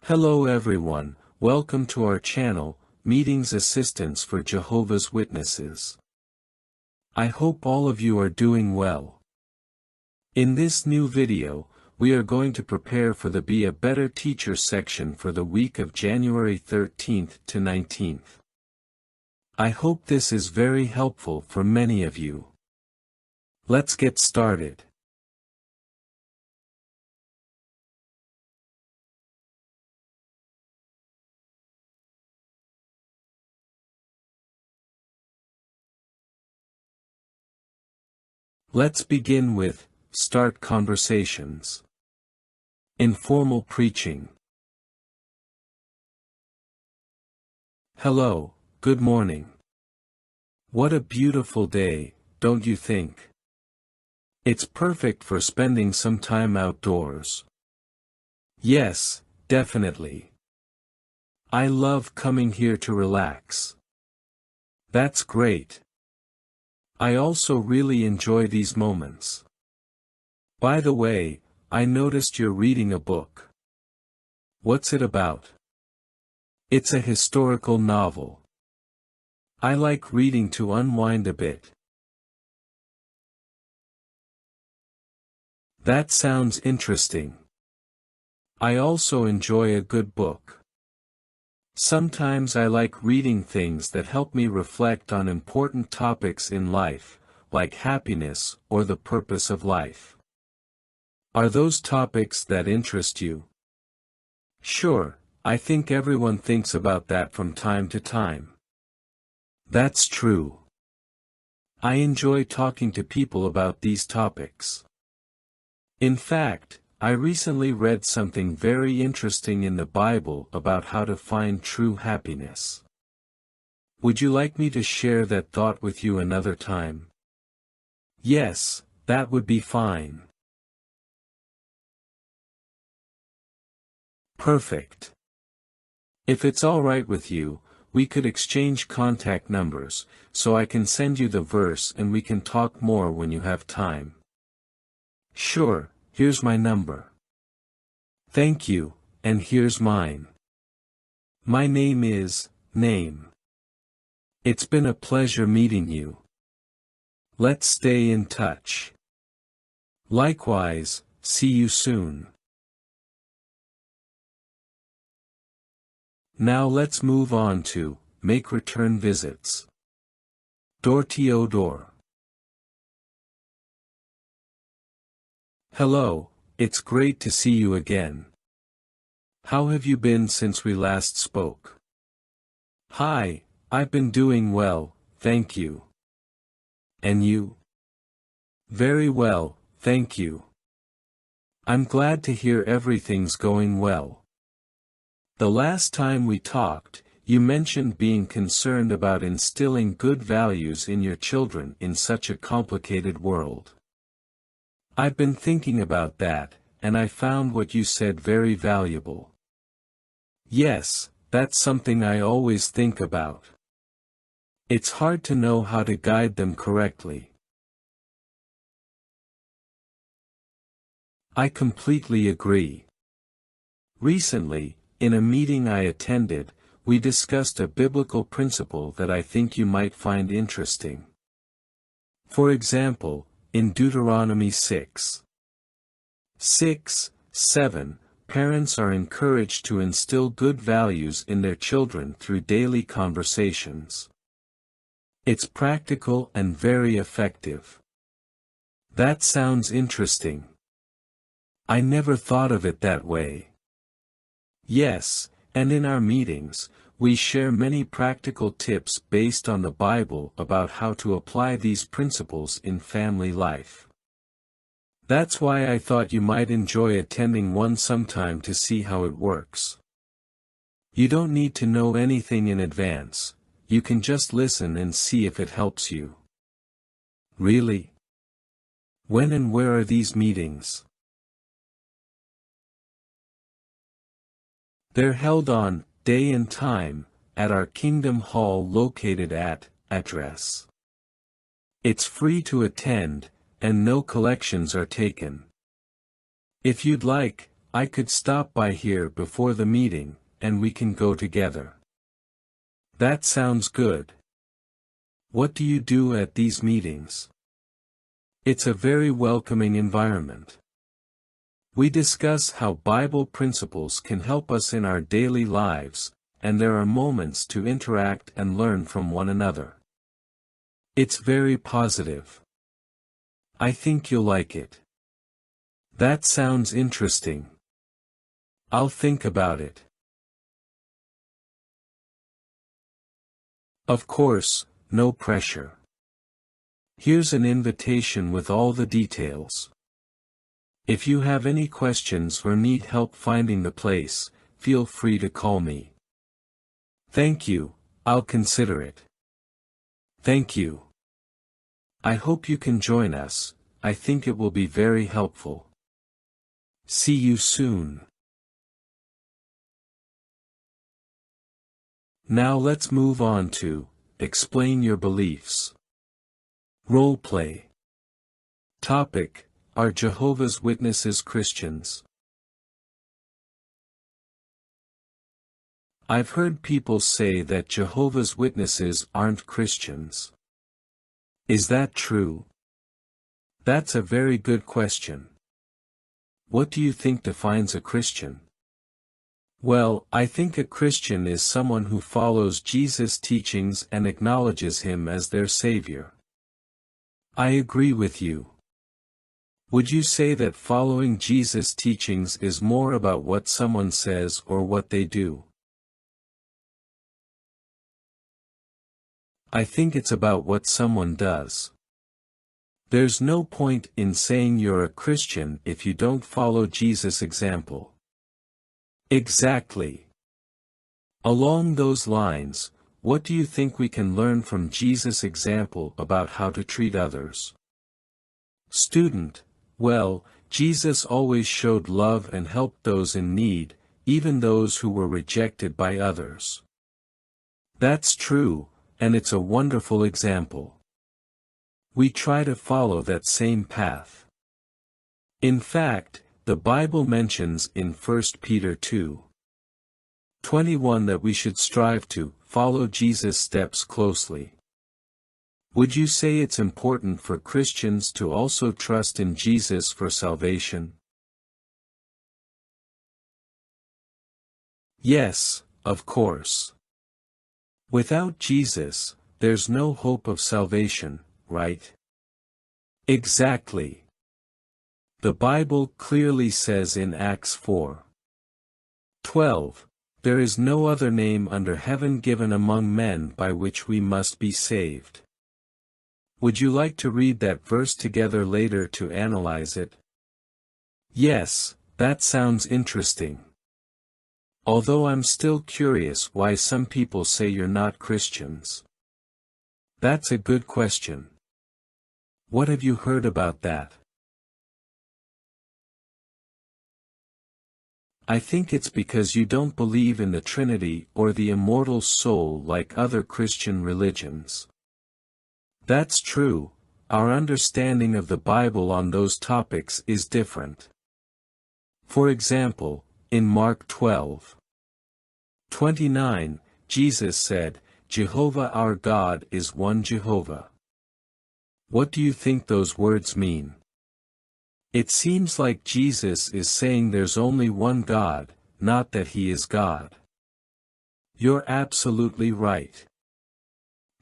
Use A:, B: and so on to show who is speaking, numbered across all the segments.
A: Hello everyone, welcome to our channel, Meetings Assistance for Jehovah's Witnesses. I hope all of you are doing well. In this new video, we are going to prepare for the Be a Better Teacher section for the week of January 13th to 19th. I hope this is very helpful for many of you. Let's get started. Let's begin with, start conversations. Informal preaching. Hello, good morning. What a beautiful day, don't you think? It's perfect for spending some time outdoors. Yes, definitely. I love coming here to relax. That's great. I also really enjoy these moments. By the way, I noticed you're reading a book. What's it about? It's a historical novel. I like reading to unwind a bit. That sounds interesting. I also enjoy a good book. Sometimes I like reading things that help me reflect on important topics in life, like happiness or the purpose of life. Are those topics that interest you? Sure, I think everyone thinks about that from time to time. That's true. I enjoy talking to people about these topics. In fact, I recently read something very interesting in the Bible about how to find true happiness. Would you like me to share that thought with you another time? Yes, that would be fine. Perfect. If it's all right with you, we could exchange contact numbers, so I can send you the verse and we can talk more when you have time. Sure. Here's my number. Thank you, and here's mine. My name is, Name. It's been a pleasure meeting you. Let's stay in touch. Likewise, see you soon. Now let's move on to, make return visits. Door-to-door. Hello, it's great to see you again. How have you been since we last spoke? Hi, I've been doing well, thank you. And you? Very well, thank you. I'm glad to hear everything's going well. The last time we talked, you mentioned being concerned about instilling good values in your children in such a complicated world. I've been thinking about that, and I found what you said very valuable. Yes, that's something I always think about. It's hard to know how to guide them correctly. I completely agree. Recently, in a meeting I attended, we discussed a biblical principle that I think you might find interesting. For example, in Deuteronomy 6:7, parents are encouraged to instill good values in their children through daily conversations. It's practical and very effective. That sounds interesting. I never thought of it that way. Yes, and in our meetings, we share many practical tips based on the Bible about how to apply these principles in family life. That's why I thought you might enjoy attending one sometime to see how it works. You don't need to know anything in advance, you can just listen and see if it helps you. Really? When and where are these meetings? They're held on day and time, at our Kingdom Hall located at, address. It's free to attend, and no collections are taken. If you'd like, I could stop by here before the meeting, and we can go together. That sounds good. What do you do at these meetings? It's a very welcoming environment. We discuss how Bible principles can help us in our daily lives, and there are moments to interact and learn from one another. It's very positive. I think you'll like it. That sounds interesting. I'll think about it. Of course, no pressure. Here's an invitation with all the details. If you have any questions or need help finding the place, feel free to call me. Thank you, I'll consider it. Thank you. I hope you can join us, I think it will be very helpful. See you soon. Now let's move on to, explain your beliefs. Role play. Topic, are Jehovah's Witnesses Christians? I've heard people say that Jehovah's Witnesses aren't Christians. Is that true? That's a very good question. What do you think defines a Christian? Well, I think a Christian is someone who follows Jesus' teachings and acknowledges him as their Savior. I agree with you. Would you say that following Jesus' teachings is more about what someone says or what they do? I think it's about what someone does. There's no point in saying you're a Christian if you don't follow Jesus' example. Exactly. Along those lines, what do you think we can learn from Jesus' example about how to treat others? Student, well, Jesus always showed love and helped those in need, even those who were rejected by others. That's true, and it's a wonderful example. We try to follow that same path. In fact, the Bible mentions in 1 Peter 2:21 that we should strive to follow Jesus' steps closely. Would you say it's important for Christians to also trust in Jesus for salvation? Yes, of course. Without Jesus, there's no hope of salvation, right? Exactly. The Bible clearly says in Acts 4:12, "There is no other name under heaven given among men by which we must be saved." Would you like to read that verse together later to analyze it? Yes, that sounds interesting. Although I'm still curious why some people say you're not Christians. That's a good question. What have you heard about that? I think it's because you don't believe in the Trinity or the immortal soul like other Christian religions. That's true, our understanding of the Bible on those topics is different. For example, in Mark 12:29, Jesus said, "Jehovah our God is one Jehovah." What do you think those words mean? It seems like Jesus is saying there's only one God, not that he is God. You're absolutely right.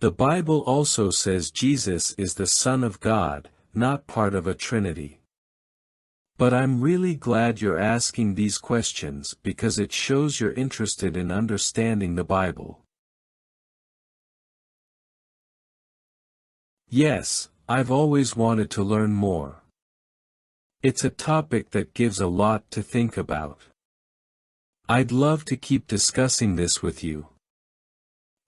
A: The Bible also says Jesus is the Son of God, not part of a Trinity. But I'm really glad you're asking these questions because it shows you're interested in understanding the Bible. Yes, I've always wanted to learn more. It's a topic that gives a lot to think about. I'd love to keep discussing this with you.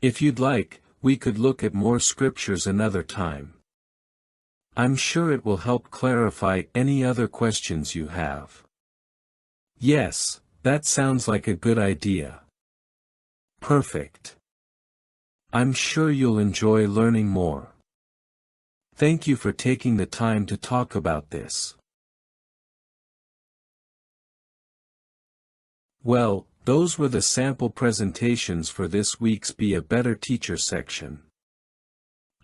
A: If you'd like, we could look at more scriptures another time. I'm sure it will help clarify any other questions you have. Yes, that sounds like a good idea. Perfect. I'm sure you'll enjoy learning more. Thank you for taking the time to talk about this. Well, those were the sample presentations for this week's Be a Better Teacher section.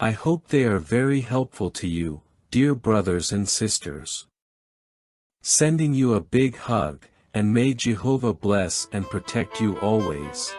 A: I hope they are very helpful to you, dear brothers and sisters. Sending you a big hug, and may Jehovah bless and protect you always.